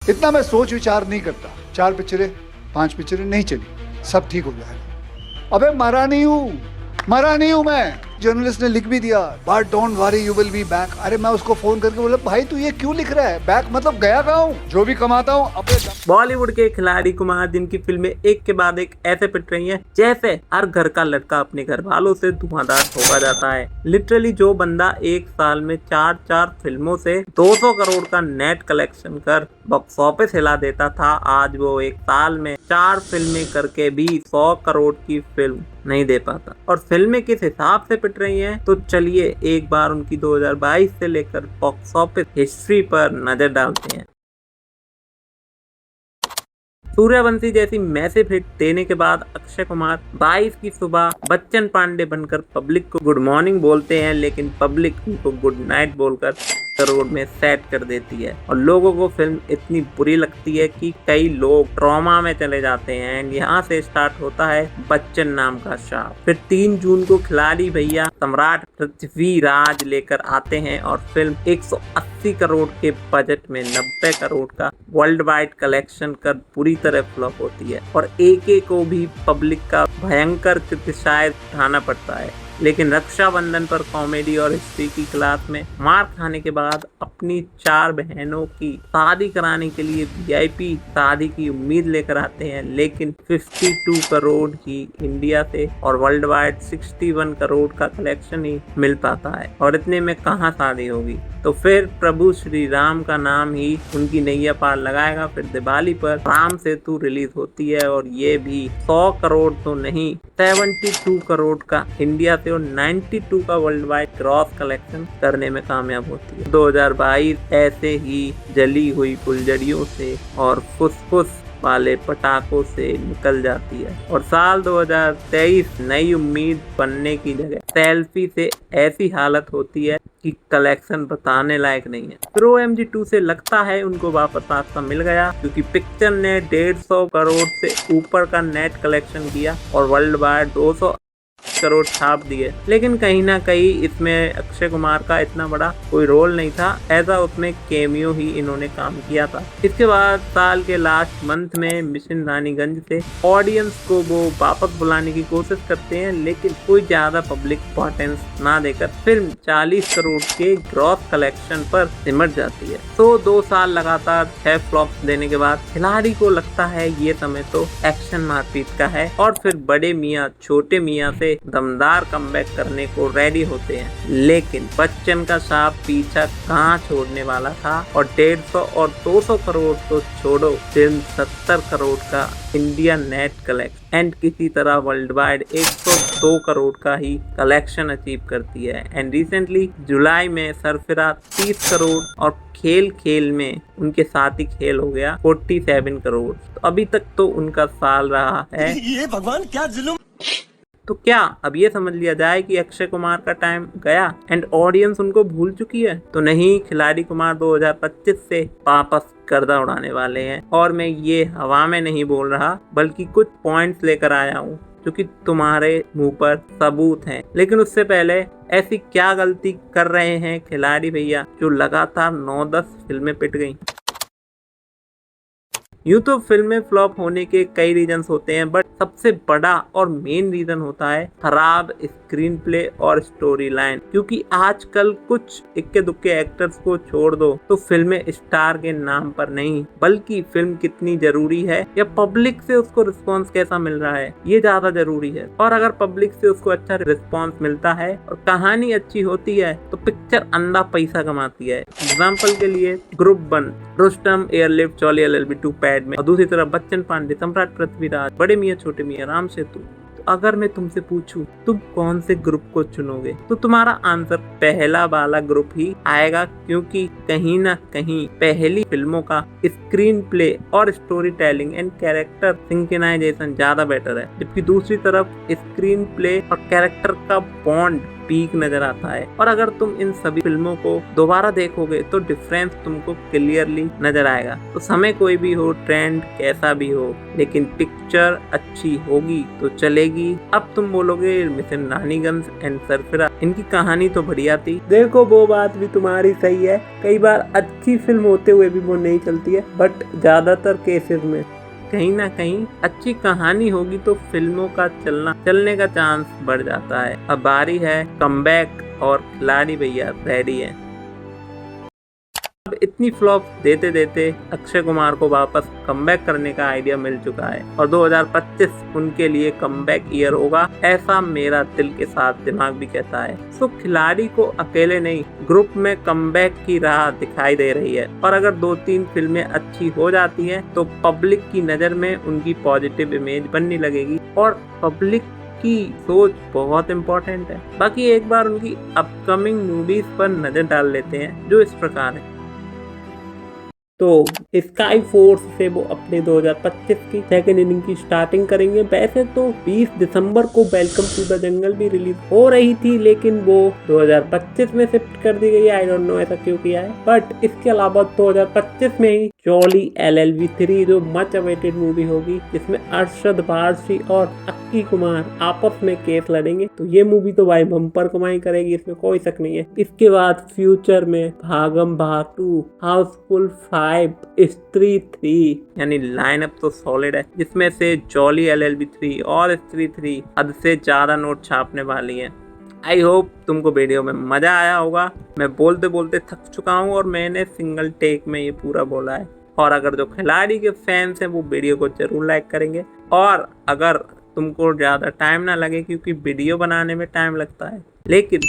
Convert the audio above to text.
इतना मैं सोच विचार नहीं करता। 4 पिक्चरें 5 पिक्चरें नहीं चली, सब ठीक हो जाएगा। अबे मरा नहीं हूं मैं। जर्नलिस्ट ने लिख भी दिया, but don't worry you will be back. अरे मैं उसको फोन करके बोला, भाई तू ये क्यों लिख रहा है, बैक मतलब गया कहाँ हूँ, जो भी कमाता हूँ अपने। बॉलीवुड के खिलाड़ी कुमार जिनकी फिल्में एक के बाद एक ऐसे पिट रही हैं जैसे हर घर का लड़का अपने घर वालों से धुआंधार होगा जाता है। लिटरली जो बंदा एक साल में 4 फिल्मों से 200 करोड़ का नेट कलेक्शन कर बॉक्स ऑफिस हिला देता था, आज वो एक साल में 4 फिल्में करके भी 100 करोड़ की फिल्म नहीं दे पाता। और फिल्में किस हिसाब से पिट रही हैं, तो चलिए एक बार उनकी 2022 से लेकर बॉक्स ऑफिस हिस्ट्री पर नजर डालते हैं। सूर्यवंशी जैसी मैसिव हिट देने के बाद अक्षय कुमार 22 की सुबह बच्चन पांडे बनकर पब्लिक को गुड मॉर्निंग बोलते हैं, लेकिन पब्लिक उनको गुड नाइट बोलकर करोड़ में सेट कर देती है और लोगों को फिल्म इतनी बुरी लगती है कि कई लोग ट्रॉमा में चले जाते हैं। एंड यहाँ से स्टार्ट होता है बच्चन नाम का शाप। फिर 3 जून को खिलाड़ी भैया सम्राट पृथ्वीराज लेकर आते हैं और फिल्म 180 करोड़ के बजट में 90 करोड़ का वर्ल्ड वाइड कलेक्शन कर पूरी तरह फ्लॉप होती है और AK को भी पब्लिक का भयंकर क्रिटिसाइज उठाना पड़ता है। लेकिन रक्षाबंधन पर कॉमेडी और हिस्ट्री की क्लास में मार खाने के बाद अपनी 4 बहनों की शादी कराने के लिए VIP शादी की उम्मीद लेकर आते हैं, लेकिन 52 करोड़ ही इंडिया से और वर्ल्ड वाइड 61 करोड़ का कलेक्शन ही मिल पाता है और इतने में कहाँ शादी होगी। तो फिर प्रभु श्री राम का नाम ही उनकी नैया पार लगाएगा। फिर दिवाली पर राम सेतु रिलीज होती है और ये भी 100 करोड़ तो नहीं 72 करोड़ का इंडिया से और 92 का वर्ल्ड वाइड क्रॉस कलेक्शन करने में कामयाब होती है। 2022 ऐसे ही जली हुई फुलझड़ियों से और फुसफुस वाले पटाखों से निकल जाती है और साल 2023 नई उम्मीद बनने की जगह सेल्फी से ऐसी हालत होती है कि कलेक्शन बताने लायक नहीं है। फिर OMG 2 से लगता है उनको वापस रास्ता मिल गया, क्योंकि पिक्चर ने 150 करोड़ से ऊपर का नेट कलेक्शन किया और वर्ल्ड वाइड 200 करोड़ छाप दिए। लेकिन कहीं ना कहीं इसमें अक्षय कुमार का इतना बड़ा कोई रोल नहीं था, ऐसा उसमें कैमियो ही इन्होंने काम किया था। इसके बाद साल के लास्ट मंथ में मिशन रानीगंज से ऑडियंस को वो वापस बुलाने की कोशिश करते हैं, लेकिन कोई ज्यादा पब्लिक इंपॉर्टेंस ना देकर फिल्म 40 करोड़ के ग्रॉस कलेक्शन पर सिमट जाती है। तो 2 साल लगातार 6 फ्लॉप्स देने के बाद खिलाड़ी को लगता है ये समय तो एक्शन मारपीट का है और फिर बड़े मियाँ छोटे मियाँ से दमदार कमबैक करने को रेडी होते हैं। लेकिन बच्चन का साहब पीछा कहाँ छोड़ने वाला था और 150 और 200 करोड़ तो छोड़ो, फिल्म 70 करोड़ का इंडिया नेट कलेक्शन एंड किसी तरह वर्ल्ड वाइड 102 करोड़ का ही कलेक्शन अचीव करती है। एंड रिसेंटली जुलाई में सरफिरा 30 करोड़ और खेल खेल में उनके साथ ही खेल हो गया 47 करोड़। तो अभी तक तो उनका साल रहा है। ये भगवान क्या जुल्म। तो क्या अब ये समझ लिया जाए कि अक्षय कुमार का टाइम गया एंड ऑडियंस उनको भूल चुकी है? तो नहीं, खिलाड़ी कुमार 2025 से वापस गर्दा उड़ाने वाले हैं और मैं ये हवा में नहीं बोल रहा, बल्कि कुछ पॉइंट्स लेकर आया हूँ जो कि तुम्हारे मुंह पर सबूत हैं। लेकिन उससे पहले ऐसी क्या गलती कर रहे हैं खिलाड़ी भैया जो लगातार 9-10 फिल्में पिट गई? यूँ तो फिल्में फ्लॉप होने के कई रीजंस होते हैं, बट सबसे बड़ा और मेन रीजन होता है खराब स्क्रीन प्ले और स्टोरी लाइन। क्योंकि आजकल कुछ इक्के दुक्के एक्टर्स को छोड़ दो तो फिल्में स्टार के नाम पर नहीं, बल्कि फिल्म कितनी जरूरी है या पब्लिक से उसको रिस्पॉन्स कैसा मिल रहा है, ये ज्यादा जरूरी है। और अगर पब्लिक से उसको अच्छा रिस्पॉन्स मिलता है और कहानी अच्छी होती है तो पिक्चर अंधा पैसा कमाती है। एग्जाम्पल के लिए group 1, Rustam, airlift, jolly LLB 2 pad में, और दूसरी तरफ बच्चन पांडे, सम्राट पृथ्वीराज, बड़े मियाँ छोटे मियाँ, राम सेतु। तो अगर मैं तुमसे पूछूं तुम कौन से ग्रुप को चुनोगे, तो तुम्हारा आंसर पहला वाला ग्रुप ही आएगा, क्योंकि कहीं ना कहीं पहली फिल्मों का स्क्रीन प्ले और story telling and character synchronization ज्यादा बेटर है, जबकि दूसरी तरफ स्क्रीन प्ले और कैरेक्टर का बॉन्ड पीक नजर आता है। और अगर तुम इन सभी फिल्मों को दोबारा देखोगे तो डिफरेंस तुमको क्लियरली नजर आएगा। तो समय कोई भी हो, ट्रेंड कैसा भी हो, लेकिन पिक्चर अच्छी होगी तो चलेगी। अब तुम बोलोगे मिशन रानीगंज एंड सरफिरा, इनकी कहानी तो बढ़िया थी। देखो वो बात भी तुम्हारी सही है, कई बार अच्छी फिल्म होते हुए भी वो नहीं चलती है, बट ज्यादातर केसेस में कहीं ना कहीं अच्छी कहानी होगी तो फिल्मों का चलने का चांस बढ़ जाता है। अब बारी है कमबैक और खिलाड़ी भैया रेडी है। अब इतनी फ्लॉप देते देते अक्षय कुमार को वापस कमबैक करने का आइडिया मिल चुका है और 2025 उनके लिए कमबैक ईयर होगा, ऐसा मेरा दिल के साथ दिमाग भी कहता है। तो खिलाड़ी को अकेले नहीं, ग्रुप में कमबैक की राह दिखाई दे रही है। और अगर 2-3 फिल्में अच्छी हो जाती है तो पब्लिक की नजर में उनकी पॉजिटिव इमेज बनने लगेगी और पब्लिक की सोच बहुत इम्पोर्टेंट है। बाकी एक बार उनकी अपकमिंग मूवीज पर नजर डाल लेते हैं जो इस प्रकार है। तो स्काई फोर्स से वो अपने 2025 की सेकेंड इनिंग की स्टार्टिंग करेंगे। वैसे तो 20 दिसंबर को वेलकम टू द जंगल भी रिलीज हो रही थी, लेकिन वो 2025 में शिफ्ट कर दी गई है। आई डोंट नो ऐसा क्यों किया है, बट इसके अलावा 2025 में ही जॉली LLB 3 जो मच अवेटेड मूवी होगी, जिसमें अरशद वारसी और अक्की कुमार आपस में केस लड़ेंगे। तो ये मूवी तो भाई बम्पर कमाई करेगी, इसमें कोई शक नहीं है। इसके बाद फ्यूचर में भागम भाग 2, हाउसफुल 5, स्त्री 3, यानी लाइनअप तो सॉलिड है, जिसमें से जॉली LLB 3 और स्त्री 3 हद से ज्यादा नोट छापने वाली है। आई होप तुमको वीडियो में मजा आया होगा। मैं बोलते बोलते थक चुका हूँ और मैंने सिंगल टेक में ये पूरा बोला है। और अगर जो खिलाड़ी के फैंस हैं वो वीडियो को जरूर लाइक करेंगे। और अगर तुमको ज़्यादा टाइम ना लगे, क्योंकि वीडियो बनाने में टाइम लगता है, लेकिन